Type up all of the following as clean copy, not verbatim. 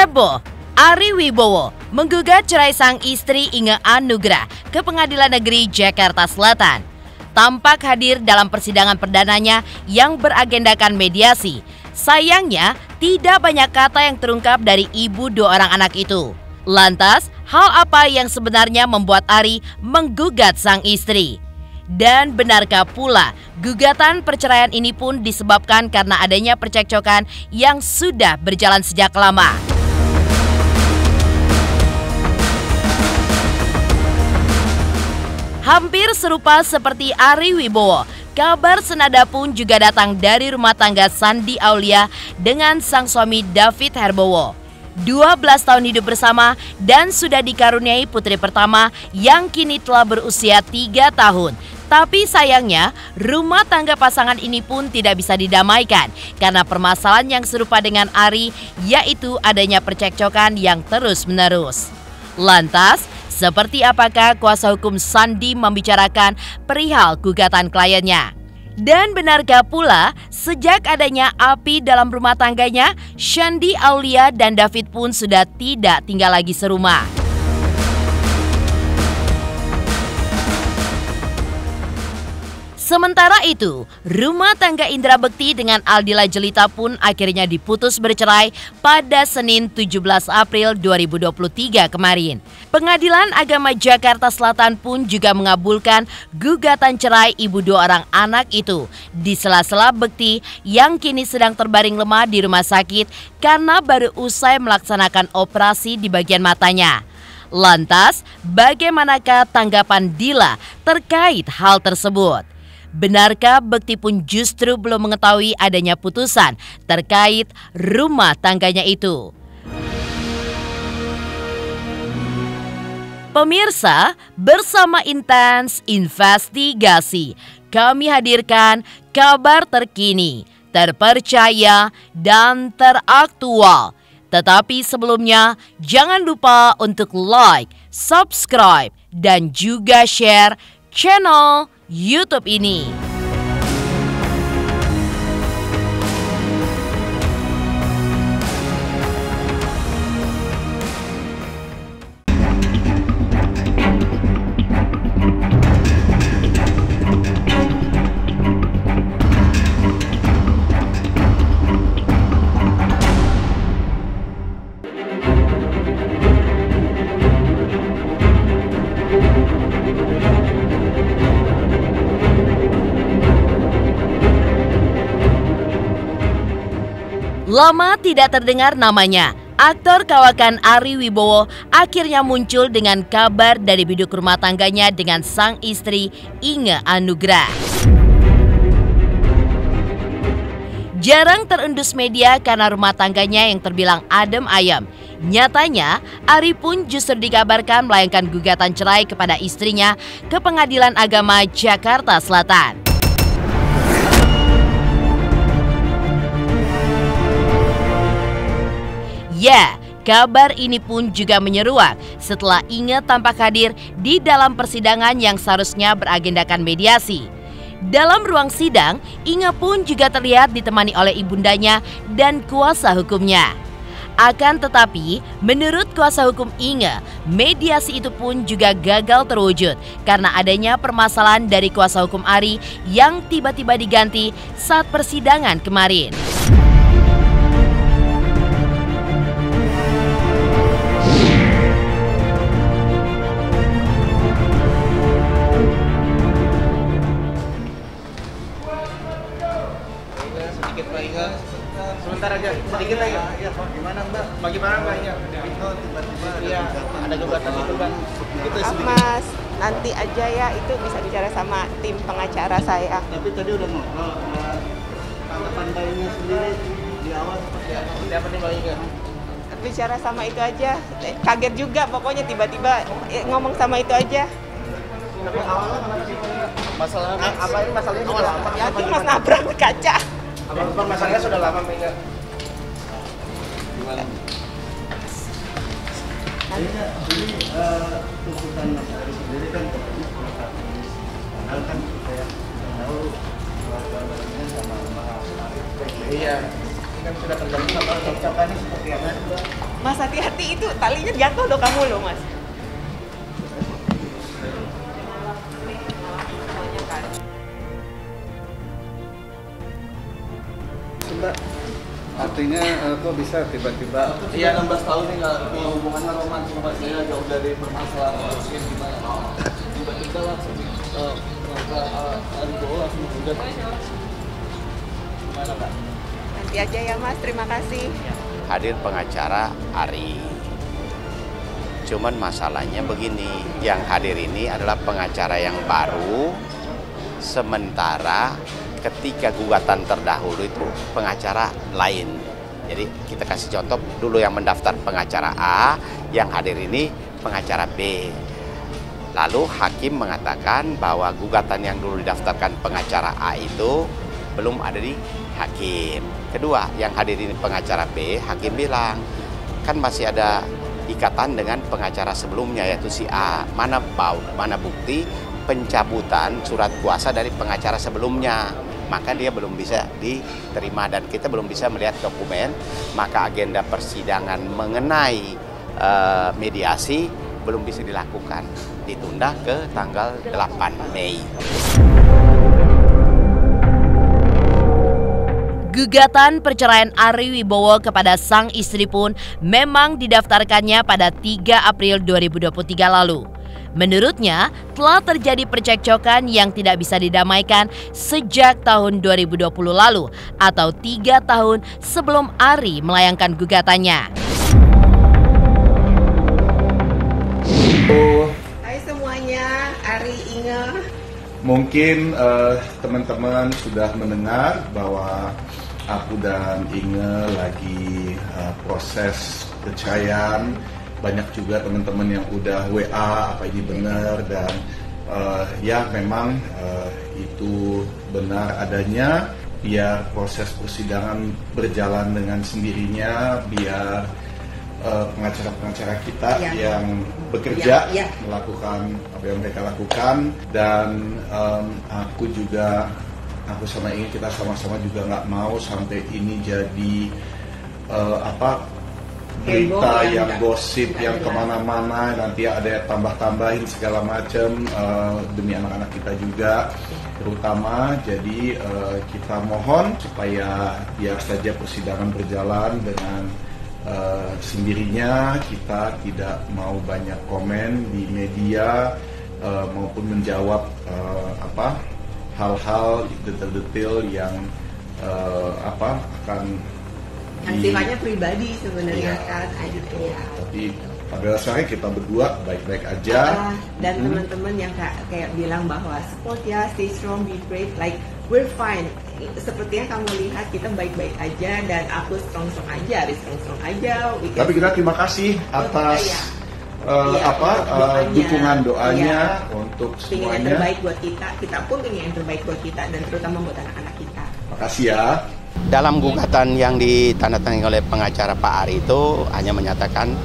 Heboh, Ari Wibowo menggugat cerai sang istri Inge Anugrah ke Pengadilan Negeri Jakarta Selatan. Tampak hadir dalam persidangan perdananya yang beragendakan mediasi. Sayangnya, tidak banyak kata yang terungkap dari ibu dua orang anak itu. Lantas, hal apa yang sebenarnya membuat Ari menggugat sang istri? Dan benarkah pula gugatan perceraian ini pun disebabkan karena adanya percekcokan yang sudah berjalan sejak lama? Hampir serupa seperti Ari Wibowo, kabar senada pun juga datang dari rumah tangga Sandi Aulia dengan sang suami David Herbowo. 12 tahun hidup bersama dan sudah dikaruniai putri pertama yang kini telah berusia 3 tahun. Tapi sayangnya, rumah tangga pasangan ini pun tidak bisa didamaikan karena permasalahan yang serupa dengan Ari, yaitu adanya percekcokan yang terus-menerus. Lantas, seperti apakah kuasa hukum Sandi membicarakan perihal gugatan kliennya? Dan benarkah pula sejak adanya api dalam rumah tangganya, Sandi Aulia dan David pun sudah tidak tinggal lagi serumah? Sementara itu, rumah tangga Indra Bekti dengan Aldila Jelita pun akhirnya diputus bercerai pada Senin 17 April 2023 kemarin. Pengadilan Agama Jakarta Selatan pun juga mengabulkan gugatan cerai ibu dua orang anak itu di sela-sela Bekti yang kini sedang terbaring lemah di rumah sakit karena baru usai melaksanakan operasi di bagian matanya. Lantas, bagaimanakah tanggapan Dila terkait hal tersebut? Benarkah Bekti pun justru belum mengetahui adanya putusan terkait rumah tangganya itu? Pemirsa, bersama Intens Investigasi, kami hadirkan kabar terkini, terpercaya, dan teraktual. Tetapi sebelumnya, jangan lupa untuk like, subscribe, dan juga share channel YouTube ini. Lama tidak terdengar namanya, aktor kawakan Ari Wibowo akhirnya muncul dengan kabar dari biduk rumah tangganya dengan sang istri Inge Anugrah. Jarang terendus media karena rumah tangganya yang terbilang adem ayem. Nyatanya, Ari pun justru dikabarkan melayangkan gugatan cerai kepada istrinya ke Pengadilan Agama Jakarta Selatan. Ya, kabar ini pun juga menyeruak setelah Inge tampak hadir di dalam persidangan yang seharusnya beragendakan mediasi. Dalam ruang sidang, Inge pun juga terlihat ditemani oleh ibundanya dan kuasa hukumnya. Akan tetapi, menurut kuasa hukum Inge, mediasi itu pun juga gagal terwujud karena adanya permasalahan dari kuasa hukum Ari yang tiba-tiba diganti saat persidangan kemarin. Sebentar aja, sedikit lagi. Ya, gimana Mbak? Bagaimana Mbak? Tiba-tiba Iya, ada gugatan itu Mbak. Gitu sedikit. Mas, nanti aja ya, itu bisa bicara sama tim pengacara saya. Tapi tadi udah ngobrol, tanggapan bayinya sendiri di awal seperti apa? Seperti apa nih Mbak Inge? Bicara sama itu aja, kaget juga pokoknya tiba-tiba ngomong sama itu aja. Tapi awalnya kenapa sih? Masalah apa ini masalahnya sudah lama? Ya, itu mas nabrak kaca. Abang masalahnya sudah lama Mbak Inge. Gimana? Jadi tuntutan Mas Ari sendiri kan katanya padahal kan saya tahu keluarga barunya sama Mas Ari. Iya. kan sudah terjadi apa ucapannya seperti apa? Mas hati-hati itu talinya jatuh loh kamu loh Mas. Mbak, artinya kok bisa tiba-tiba? Iya 16 tahun nih nggak hubungannya romantis sama saya jauh dari bermasalah mungkin gimana? Tiba-tiba langsung Aribo langsung udah gimana Kak? Nanti aja ya Mas, terima kasih. Hadir pengacara Ari. Cuman masalahnya begini, yang hadir ini adalah pengacara yang baru, sementara ketika gugatan terdahulu itu pengacara lain. Jadi kita kasih contoh dulu yang mendaftar pengacara A, yang hadir ini pengacara B. Lalu hakim mengatakan bahwa gugatan yang dulu didaftarkan pengacara A itu belum ada di hakim. Kedua, yang hadir ini pengacara B, hakim bilang kan masih ada ikatan dengan pengacara sebelumnya yaitu si A. Mana bukti pencabutan surat kuasa dari pengacara sebelumnya, maka dia belum bisa diterima dan kita belum bisa melihat dokumen, maka agenda persidangan mengenai mediasi belum bisa dilakukan, ditunda ke tanggal 8 Mei. Gugatan perceraian Ari Wibowo kepada sang istri pun memang didaftarkannya pada 3 April 2023 lalu. Menurutnya, telah terjadi percekcokan yang tidak bisa didamaikan sejak tahun 2020 lalu atau 3 tahun sebelum Ari melayangkan gugatannya. Hai semuanya, Ari Inge. Mungkin teman-teman sudah mendengar bahwa aku dan Inge lagi proses perceraian. Banyak juga teman-teman yang udah WA apa ini benar dan ya memang itu benar adanya. Biar proses persidangan berjalan dengan sendirinya, biar pengacara-pengacara kita yang bekerja melakukan apa yang mereka lakukan, dan aku sama Inge kita sama-sama juga nggak mau sampai ini jadi berita yang gosip yang kemana-mana, nanti ada tambah-tambahin segala macam demi anak-anak kita juga terutama. Jadi kita mohon supaya biar saja persidangan berjalan dengan sendirinya. Kita tidak mau banyak komen di media maupun menjawab hal-hal detail-detail yang akan sifatnya pribadi sebenarnya kan adiknya. Tapi pada dasarnya kita berdua baik-baik aja. Dan teman-teman yang kayak bilang bahwa support ya, stay strong, be brave, like we're fine. Seperti yang kamu lihat kita baik-baik aja dan aku strong-strong aja, Ari strong-strong aja. Tapi kita terima kasih atas dukungan doanya untuk semuanya. Pengen yang terbaik buat kita pun pengen yang terbaik buat kita dan terutama buat anak-anak kita. Makasih ya. Dalam gugatan yang ditandatangani oleh pengacara Pak Ari itu hanya menyatakan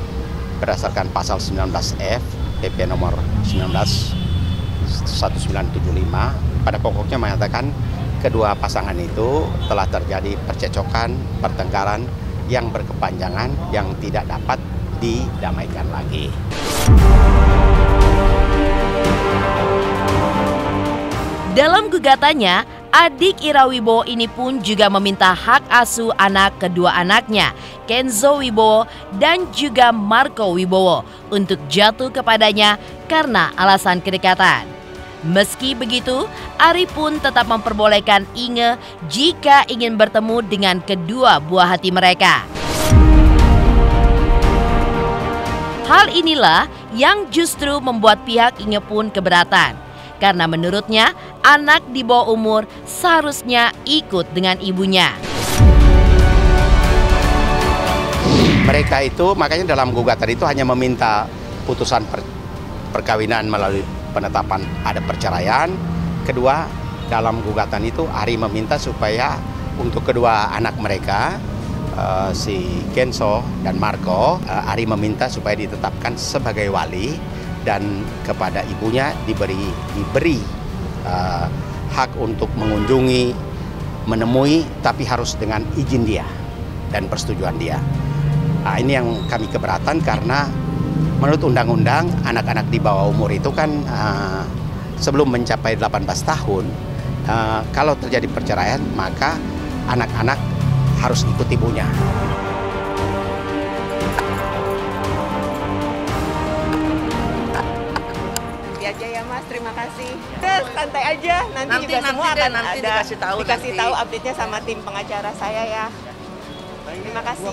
berdasarkan pasal 19F PP nomor 19/1975 pada pokoknya mengatakan kedua pasangan itu telah terjadi percekcokan, pertengkaran yang berkepanjangan yang tidak dapat didamaikan lagi. Dalam gugatannya, adik Ira Wibowo ini pun juga meminta hak asuh anak kedua anaknya, Kenzo Wibowo dan juga Marco Wibowo, untuk jatuh kepadanya karena alasan kedekatan. Meski begitu, Ari pun tetap memperbolehkan Inge jika ingin bertemu dengan kedua buah hati mereka. Hal inilah yang justru membuat pihak Inge pun keberatan. Karena menurutnya anak di bawah umur seharusnya ikut dengan ibunya. Mereka itu makanya dalam gugatan itu hanya meminta putusan perkawinan melalui penetapan ada perceraian. Kedua, dalam gugatan itu Ari meminta supaya untuk kedua anak mereka si Kenzo dan Marco, Ari meminta supaya ditetapkan sebagai wali dan kepada ibunya diberi hak untuk mengunjungi, menemui, tapi harus dengan izin dia. dan persetujuan dia. Nah, ini yang kami keberatan karena menurut undang-undang anak-anak di bawah umur itu kan sebelum mencapai 18 tahun, kalau terjadi perceraian maka anak-anak harus ikut ibunya. Aja ya Mas, terima kasih. Santai aja, nanti juga semua akan nanti ada dikasih tahu update-nya sama tim pengacara saya ya. Terima kasih.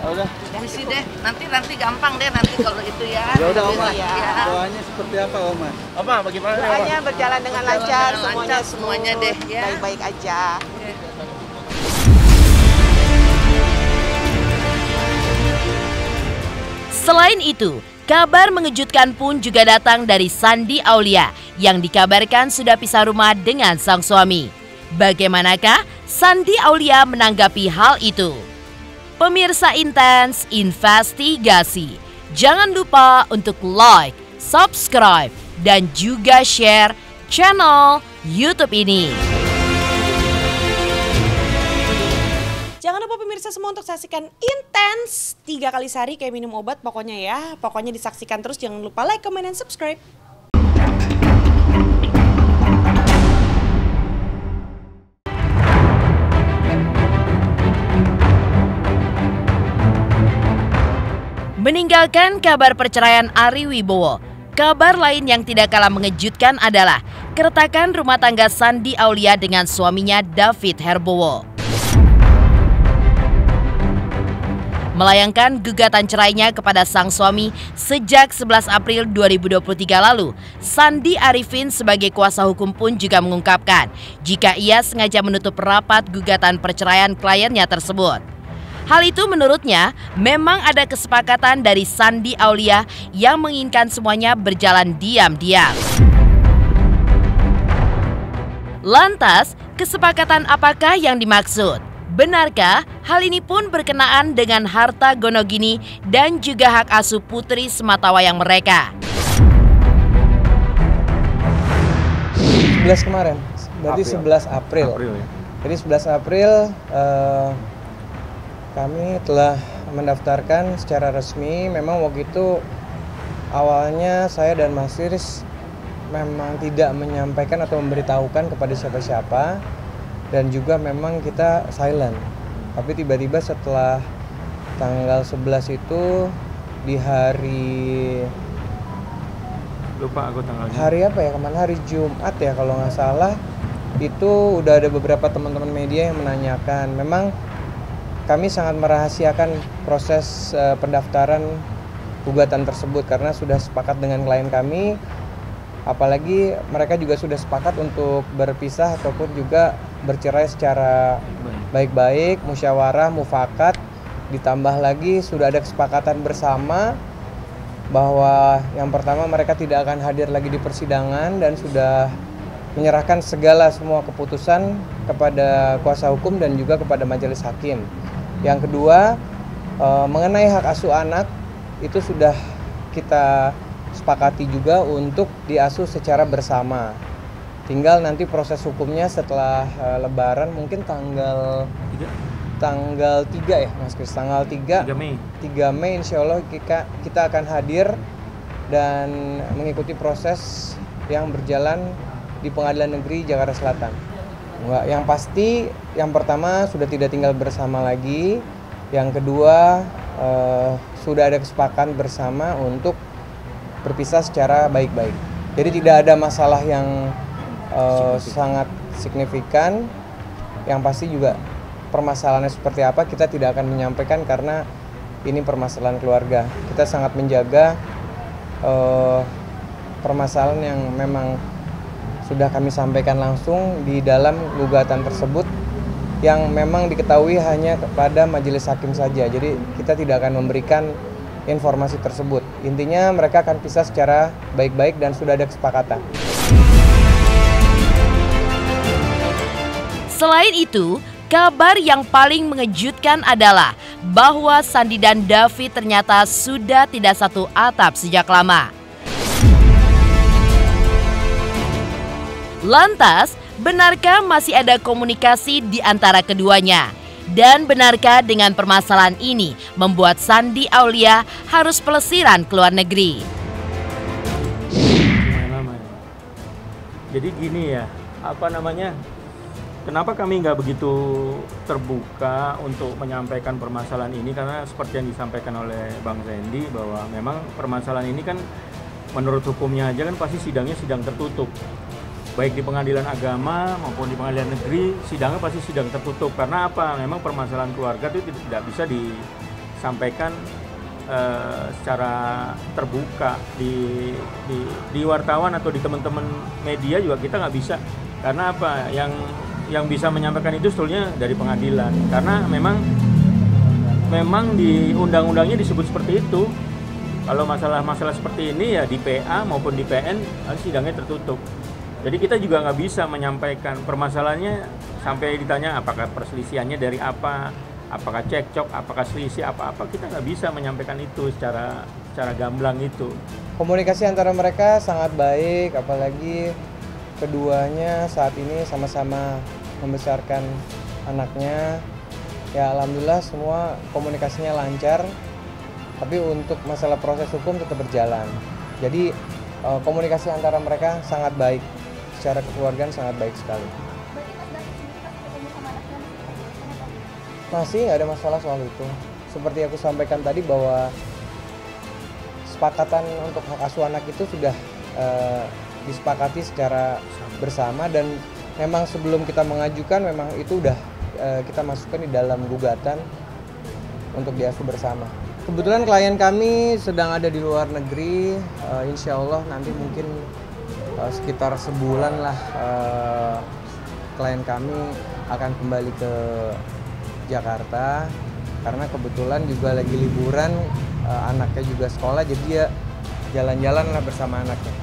Udah. Misi deh, nanti gampang deh nanti kalau itu ya. Ya udah Oma. Ya. Doanya seperti apa Oma? Oma bagaimana? Doanya berjalan dengan lancar, semuanya deh ya. Baik-baik aja. Selain itu, kabar mengejutkan pun juga datang dari Shandy Aulia yang dikabarkan sudah pisah rumah dengan sang suami. Bagaimanakah Shandy Aulia menanggapi hal itu? Pemirsa Intens Investigasi, jangan lupa untuk like, subscribe, dan juga share channel YouTube ini. Jangan lupa pemirsa semua untuk saksikan Intens 3 kali sehari kayak minum obat pokoknya ya. Pokoknya disaksikan terus, jangan lupa like, comment, dan subscribe. Meninggalkan kabar perceraian Ari Wibowo, kabar lain yang tidak kalah mengejutkan adalah keretakan rumah tangga Shandy Aulia dengan suaminya David Herbowo. Melayangkan gugatan cerainya kepada sang suami sejak 11 April 2023 lalu, Sandi Arifin sebagai kuasa hukum pun juga mengungkapkan jika ia sengaja menutup rapat gugatan perceraian kliennya tersebut. Hal itu menurutnya memang ada kesepakatan dari Shandy Aulia yang menginginkan semuanya berjalan diam-diam. Lantas, kesepakatan apakah yang dimaksud? Benarkah hal ini pun berkenaan dengan harta Gonogini dan juga hak asuh putri sematawayang mereka? 11 kemarin, berarti 11 April. Ya. Jadi 11 April kami telah mendaftarkan secara resmi. Memang waktu itu awalnya saya dan Mas Iris memang tidak menyampaikan atau memberitahukan kepada siapa-siapa. Dan juga memang kita silent. Tapi tiba-tiba setelah tanggal 11 itu di hari... Lupa aku tanggalnya. Hari apa ya kemarin? Hari Jumat ya kalau nggak salah. Itu udah ada beberapa teman-teman media yang menanyakan. Memang kami sangat merahasiakan proses pendaftaran gugatan tersebut karena sudah sepakat dengan klien kami. Apalagi mereka juga sudah sepakat untuk berpisah ataupun juga bercerai secara baik-baik, musyawarah, mufakat. Ditambah lagi sudah ada kesepakatan bersama bahwa yang pertama mereka tidak akan hadir lagi di persidangan dan sudah menyerahkan segala semua keputusan kepada kuasa hukum dan juga kepada majelis hakim. Yang kedua, mengenai hak asuh anak itu sudah kita sepakati juga untuk diasuh secara bersama. Tinggal nanti proses hukumnya setelah Lebaran mungkin tanggal 3 ya Mas Kris, tanggal 3 Mei insya Allah kita akan hadir dan mengikuti proses yang berjalan di Pengadilan Negeri Jakarta Selatan. Yang pasti yang pertama sudah tidak tinggal bersama lagi, yang kedua sudah ada kesepakatan bersama untuk berpisah secara baik-baik. Jadi tidak ada masalah yang sangat signifikan. Yang pasti juga permasalahannya seperti apa kita tidak akan menyampaikan karena ini permasalahan keluarga. Kita sangat menjaga permasalahan yang memang sudah kami sampaikan langsung di dalam gugatan tersebut yang memang diketahui hanya kepada majelis hakim saja. Jadi kita tidak akan memberikan informasi tersebut. Intinya mereka akan pisah secara baik-baik dan sudah ada kesepakatan. Selain itu, kabar yang paling mengejutkan adalah bahwa Sandi dan David ternyata sudah tidak satu atap sejak lama. Lantas, benarkah masih ada komunikasi di antara keduanya? Dan benarkah dengan permasalahan ini membuat Shandy Aulia harus pelesiran ke luar negeri? Jadi gini ya, kenapa kami nggak begitu terbuka untuk menyampaikan permasalahan ini? Karena seperti yang disampaikan oleh Bang Sandy bahwa memang permasalahan ini kan menurut hukumnya aja kan pasti sidangnya sidang tertutup. Baik di pengadilan agama maupun di pengadilan negeri, sidangnya pasti sidang tertutup. Karena apa? Memang permasalahan keluarga itu tidak bisa disampaikan secara terbuka di wartawan atau di teman-teman media juga kita nggak bisa. Karena apa? Yang bisa menyampaikan itu sebetulnya dari pengadilan. Karena memang di undang-undangnya disebut seperti itu. Kalau masalah-masalah seperti ini ya di PA maupun di PN sidangnya tertutup. Jadi kita juga nggak bisa menyampaikan permasalahannya sampai ditanya apakah perselisihannya dari apa, apakah cekcok, apakah selisih, apa-apa, kita nggak bisa menyampaikan itu secara gamblang itu. Komunikasi antara mereka sangat baik, apalagi keduanya saat ini sama-sama membesarkan anaknya. Ya alhamdulillah semua komunikasinya lancar, tapi untuk masalah proses hukum tetap berjalan. Jadi komunikasi antara mereka sangat baik. Secara kekeluargaan sangat baik sekali. Masih nggak ada masalah soal itu. Seperti aku sampaikan tadi bahwa sepakatan untuk hak asuh anak itu sudah disepakati secara bersama, dan memang sebelum kita mengajukan memang itu udah kita masukkan di dalam gugatan untuk diasuh bersama. Kebetulan klien kami sedang ada di luar negeri, insya Allah nanti mungkin sekitar sebulan lah klien kami akan kembali ke Jakarta, karena kebetulan juga lagi liburan, anaknya juga sekolah, jadi ya jalan-jalan lah bersama anaknya.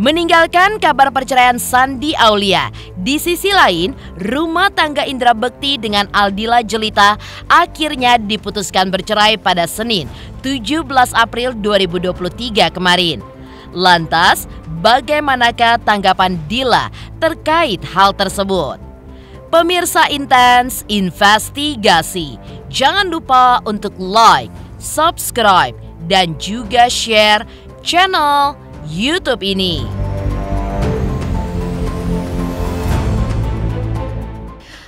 Meninggalkan kabar perceraian Shandy Aulia, di sisi lain, rumah tangga Indra Bekti dengan Aldila Jelita akhirnya diputuskan bercerai pada Senin, 17 April 2023 kemarin. Lantas, bagaimanakah tanggapan Dila terkait hal tersebut? Pemirsa Intens Investigasi, jangan lupa untuk like, subscribe, dan juga share channel YouTube ini.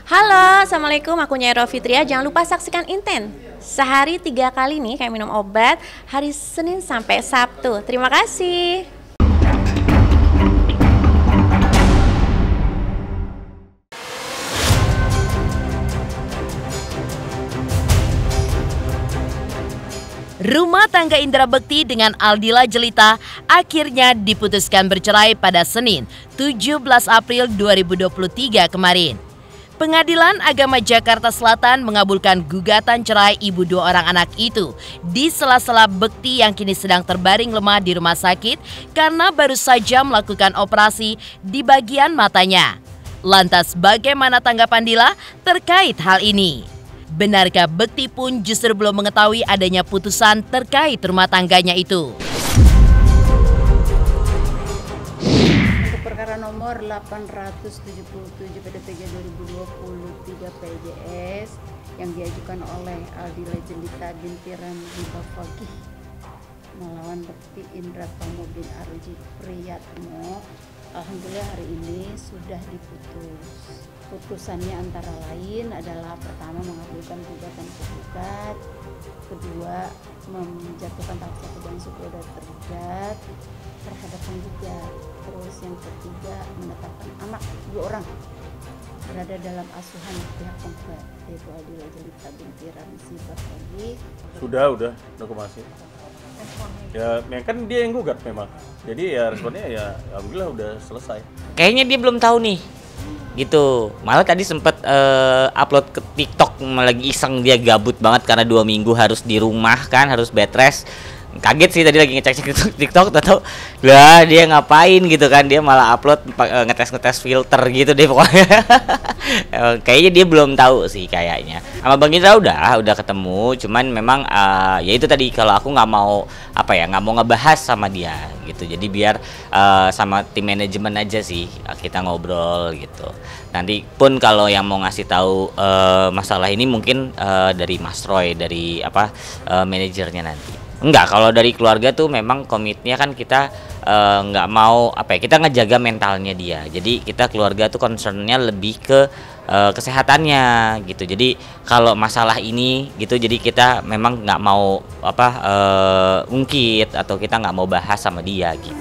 Halo, Assalamualaikum, aku Nyai Fitria. Jangan lupa saksikan Inten. Sehari 3 kali nih kayak minum obat, hari Senin sampai Sabtu. Terima kasih. Rumah tangga Indra Bekti dengan Aldila Jelita akhirnya diputuskan bercerai pada Senin, 17 April 2023 kemarin. Pengadilan Agama Jakarta Selatan mengabulkan gugatan cerai ibu 2 orang anak itu di sela-sela Bekti yang kini sedang terbaring lemah di rumah sakit karena baru saja melakukan operasi di bagian matanya. Lantas bagaimana tanggapan Dila terkait hal ini? Benarkah Bekti pun justru belum mengetahui adanya putusan terkait rumah tangganya itu? Untuk perkara nomor 877 PDPG 2023 PJS yang diajukan oleh Aldila Jelita binti Ramzi Bafaqih melawan Bekti Indra Tomo bin Arji Priyatmo, alhamdulillah hari ini sudah diputus. Putusannya antara lain adalah pertama mengabulkan gugatan penggugat, kedua menjatuhkan paksa kebebasan psikoda tergugat terhadap penggugat, terus yang ketiga menetapkan anak 2 orang berada dalam asuhan pihak penggugat yaitu Aldila Jelita binti Ramzi Bafaqih. Udah konfirmasi. Ya kan dia yang gugat memang. Jadi ya responnya ya alhamdulillah udah selesai. Kayaknya dia belum tahu nih. Gitu. Malah tadi sempat upload ke TikTok, lagi iseng, dia gabut banget karena 2 minggu harus di rumah kan, harus bed rest. Kaget sih tadi lagi ngecek TikTok atau lah dia ngapain gitu kan, dia malah upload ngetes filter gitu deh pokoknya. Kayaknya dia belum tahu sih kayaknya. Sama Bang Indra udah ketemu, cuman memang ya itu tadi, kalau aku nggak mau nggak mau ngebahas sama dia gitu. Jadi biar sama tim manajemen aja sih kita ngobrol gitu. Nanti pun kalau yang mau ngasih tahu masalah ini mungkin dari Mas Roy, dari manajernya nanti. Enggak, kalau dari keluarga tuh memang komitnya kan kita nggak mau kita ngejaga mentalnya dia. Jadi kita keluarga tuh concernnya lebih ke kesehatannya gitu. Jadi kalau masalah ini gitu, jadi kita memang nggak mau ungkit atau kita nggak mau bahas sama dia gitu.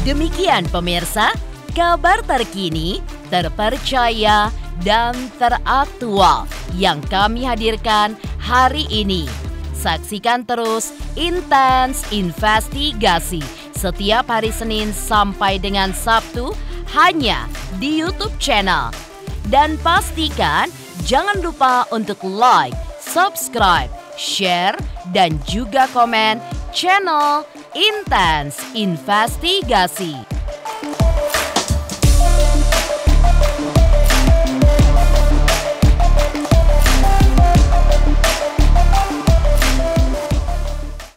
Demikian pemirsa, kabar terkini, terpercaya, dan teraktual yang kami hadirkan hari ini. Saksikan terus Intens Investigasi setiap hari Senin sampai dengan Sabtu hanya di YouTube channel. Dan pastikan jangan lupa untuk like, subscribe, share, dan juga komen channel Intens Investigasi.